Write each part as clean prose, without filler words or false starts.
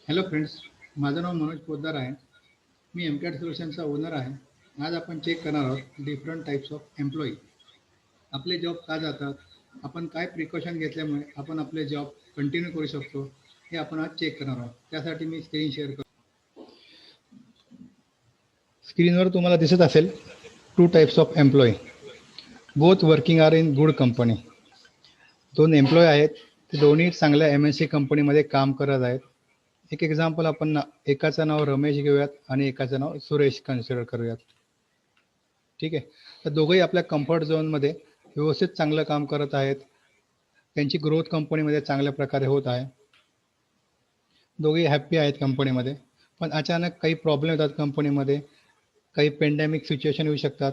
Hello friends, माझं नाव मनोज पोद्दार आहे. मी एमकॅट सोल्युशनचा owner आहे. आज आपण चेक करणार आहोत डिफरंट टाईप्स ऑफ एम्प्लॉई. आपले जॉब का जातात, आपण काय प्रिकॉशन घेतल्यामुळे आपण आपले जॉब कंटिन्यू करू शकतो, हे आपण आज चेक करणार आहोत. त्यासाठी मी स्क्रीन शेअर करतो. स्क्रीनवर तुम्हाला दिसत असेल two types of employee. Both working are in good company. दोन एम्प्लॉय आहेत, ते दोन्ही चांगल्या MNC कंपनीमध्ये काम करत आहेत. एक एक्झाम्पल आपण एकाचं नाव रमेश घेऊयात आणि एकाचं नाव सुरेश कन्सिडर करूयात. ठीक आहे. तर दोघंही आपल्या कम्फर्ट झोनमध्ये व्यवस्थित चांगलं काम करत आहेत. त्यांची ग्रोथ कंपनीमध्ये चांगल्या प्रकारे होत आहे. दोघेही हॅप्पी आहेत कंपनीमध्ये. पण अचानक काही प्रॉब्लेम येतात कंपनीमध्ये. काही पेंडेमिक सिच्युएशन येऊ शकतात,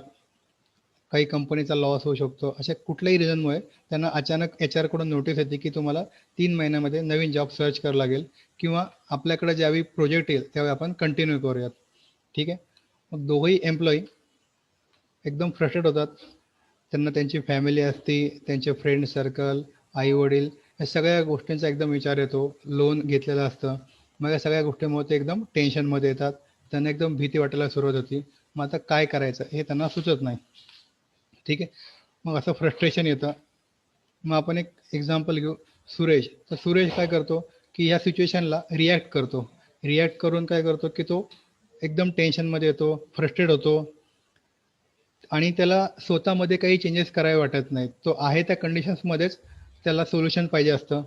काही कंपनीचा लॉस होऊ शकतो. अशा कुठल्याही रिझनमुळे त्यांना अचानक HR कडून नोटीस येते की तुम्हाला 3 महिन्यामध्ये नवीन जॉब सर्च करावं लागेल किंवा आपल्याकडे ज्यावेळी प्रोजेक्ट येईल त्यावेळी आपण कंटिन्यू करूयात. ठीक आहे. मग दोघंही एम्प्लॉई एकदम फ्रस्ट्रेट होतात. त्यांना त्यांची फॅमिली असते, त्यांचे फ्रेंड सर्कल, आई वडील, या सगळ्या गोष्टींचा एकदम विचार येतो. लोन घेतलेलं असतं. मग या सगळ्या गोष्टींमुळे ते एकदम टेन्शनमध्ये येतात. त्यांना एकदम भीती वाटायला सुरुवात होती. मग आता काय करायचं हे त्यांना सुचत नाही. ठीक आहे. मग असं फ्रस्ट्रेशन येतं. मग आपण एक एक्झाम्पल घेऊ, सुरेश. तर सुरेश काय करतो की या सिच्युएशनला रिॲक्ट करतो. रिॲक्ट करून काय करतो की तो एकदम टेन्शनमध्ये येतो, फ्रस्ट्रेट होतो आणि त्याला स्वतःमध्ये काही चेंजेस करावे वाटत नाहीत. तो आहे त्या कंडिशन्समध्येच त्याला सोल्युशन पाहिजे असतं.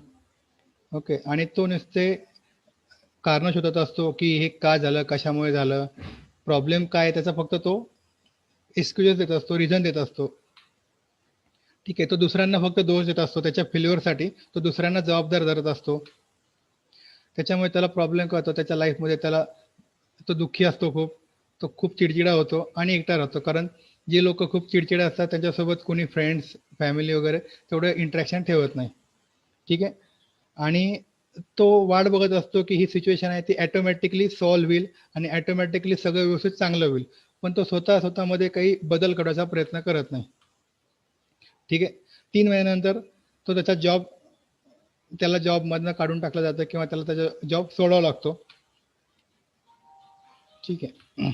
ओके. आणि तो नुसते कारण शोधत असतो की हे का झालं, कशामुळे झालं, प्रॉब्लेम काय, त्याचा फक्त तो एक्सक्युजेस देत असतो, रिझन देत असतो. ठीक आहे. तो दुसऱ्यांना फक्त दोष देत असतो. त्याच्या फेल्युअरसाठी तो दुसऱ्यांना जबाबदार धरत असतो. त्याच्यामुळे त्याला प्रॉब्लेम कळतो त्याच्या लाईफमध्ये. तो दुःखी असतो खूप. तो खूप चिडचिडा होतो आणि एकटा राहतो. कारण जे लोक खूप चिडचिडा असतात त्यांच्यासोबत कोणी फ्रेंड्स, फॅमिली वगैरे तेवढं इंटरॅक्शन ठेवत नाही. ठीक आहे. आणि तो वाट बघत असतो की ही सिच्युएशन आहे ती ॲटोमॅटिकली सॉल्व्ह होईल आणि ॲटोमॅटिकली सगळं व्यवस्थित चांगलं होईल. पण तो स्वतःमध्ये काही बदल करण्याचा प्रयत्न करत नाही. ठीक आहे. 3 महिन्यानंतर तो त्याला जॉबमधनं काढून टाकलं जातं किंवा त्याला त्याचा जॉब सोडावा लागतो. ठीक आहे.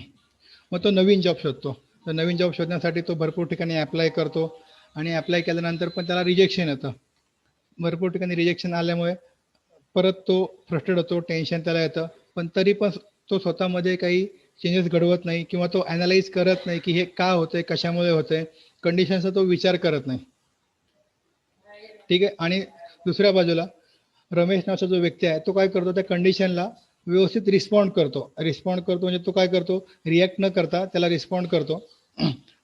मग तो नवीन जॉब शोधतो. तर नवीन जॉब शोधण्यासाठी तो भरपूर ठिकाणी ॲप्लाय करतो आणि ॲप्लाय केल्यानंतर पण त्याला रिजेक्शन येतं. भरपूर ठिकाणी रिजेक्शन आल्यामुळे परत तो फ्रस्ट्रेट होतो, टेन्शन त्याला येतं. पण तरी पण तो स्वतःमध्ये काही चेंजेस घडवत नाही किंवा तो ॲनालाइज करत नाही की हे का होतंय, कशामुळे होतंय, कंडिशनचा तो विचार करत नाही. ठीक आहे. आणि दुसऱ्या बाजूला रमेश नावाचा जो व्यक्ती आहे तो काय करतो, त्या कंडिशनला व्यवस्थित रिस्पॉन्ड करतो म्हणजे तो काय करतो, रिॲक्ट न करता त्याला रिस्पॉन्ड करतो.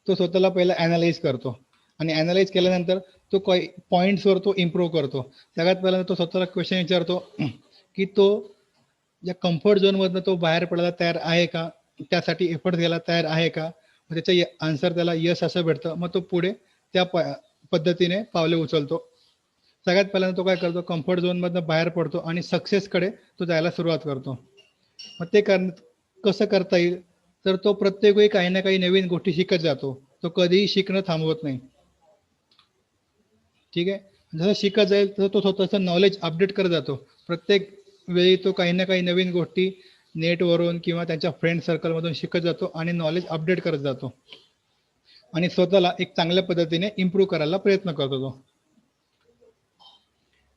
तो स्वतःला पहिला ॲनालाइज करतो आणि ॲनालाइज केल्यानंतर तो काही पॉईंट्सवर तो इम्प्रूव्ह करतो. सगळ्यात पहिल्यांदा तो स्वतःला क्वेश्चन विचारतो की तो या कम्फर्ट झोनमधनं तो बाहेर पडायला तयार आहे का, त्यासाठी एफर्ट घ्यायला तयार आहे का. मग त्याचं आन्सर त्याला यस असं भेटतं. मग तो पुढे त्या पद्धतीने पावले उचलतो. सगळ्यात पहिल्यांदा तो काय करतो, कम्फर्ट झोनमधनं बाहेर पडतो आणि सक्सेसकडे तो जायला सुरुवात करतो. मग ते कसं करता येईल, तर तो प्रत्येक वेळी काही ना काही नवीन गोष्टी शिकत जातो. तो कधीही शिकणं थांबवत नाही. ठीक आहे. जसं शिकत जाईल तसं तो स्वतःचं नॉलेज अपडेट करत जातो. प्रत्येक वेळी तो काही ना काही नवीन गोष्टी नेटवरून किंवा त्यांच्या फ्रेंड सर्कलमधून शिकत जातो आणि नॉलेज अपडेट करत जातो आणि स्वतःला एक चांगल्या पद्धतीने इम्प्रूव्ह करायला प्रयत्न करतो तो.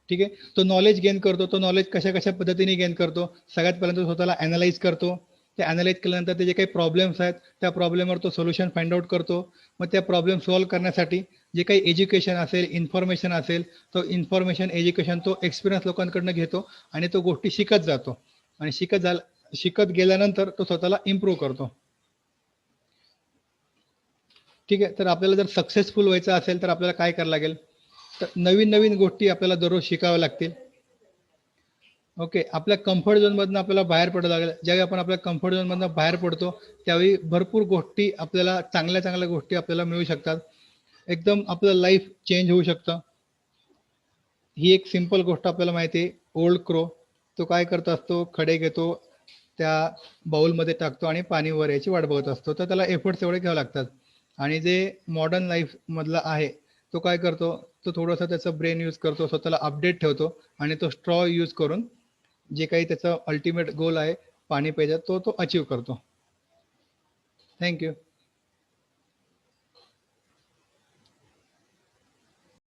ठीक आहे. तो नॉलेज गेन करतो. तो नॉलेज कशा पद्धतीने गेन करतो, सगळ्यात पहिल्यांदा स्वतःला ॲनालाइज करतो. ते ॲनालाइज केल्यानंतर त्याचे काही प्रॉब्लेम्स आहेत त्या प्रॉब्लेमवर तो सोल्युशन फाइंड आउट करतो. मग त्या प्रॉब्लेम सॉल्व्ह करण्यासाठी जे काही एज्युकेशन असेल, इन्फॉर्मेशन असेल, तो इन्फॉर्मेशन, एज्युकेशन तो एक्सपिरियन्स लोकांकडनं घेतो आणि तो गोष्टी शिकत जातो आणि शिकत गेल्यानंतर तो स्वतःला इम्प्रूव्ह करतो. ठीक आहे. तर आपल्याला जर सक्सेसफुल व्हायचं असेल तर आपल्याला काय करावं लागेल, तर नवीन गोष्टी आपल्याला दररोज शिकाव्या लागतील. ओके. आपल्या कम्फर्ट झोनमधनं आपल्याला बाहेर पडावं लागेल. ज्यावेळी आपण आपल्या कम्फर्ट झोनमधनं बाहेर पडतो त्यावेळी भरपूर गोष्टी आपल्याला, चांगल्या गोष्टी आपल्याला मिळू शकतात. एकदम आपलं लाईफ चेंज होऊ शकतं. ही एक सिंपल गोष्ट आपल्याला माहिती आहे. ओल्ड क्रो तो काय करत असतो, खडे घेतो, त्या बाउलमध्ये टाकतो आणि पाणी वर यायची वाट बघत असतो. तर त्याला एफर्ट्स एवढे घ्यावे लागतात. आणि जे मॉडर्न लाईफ मधला आहे तो काय करतो, तो थोडंसं त्याचं ब्रेन यूज करतो, स्वतःला अपडेट ठेवतो आणि तो स्ट्रॉ यूज करून जे काही त्याचा अल्टिमेट गोल आहे पाणी प्यायचा तो अचीव करतो. थँक्यू.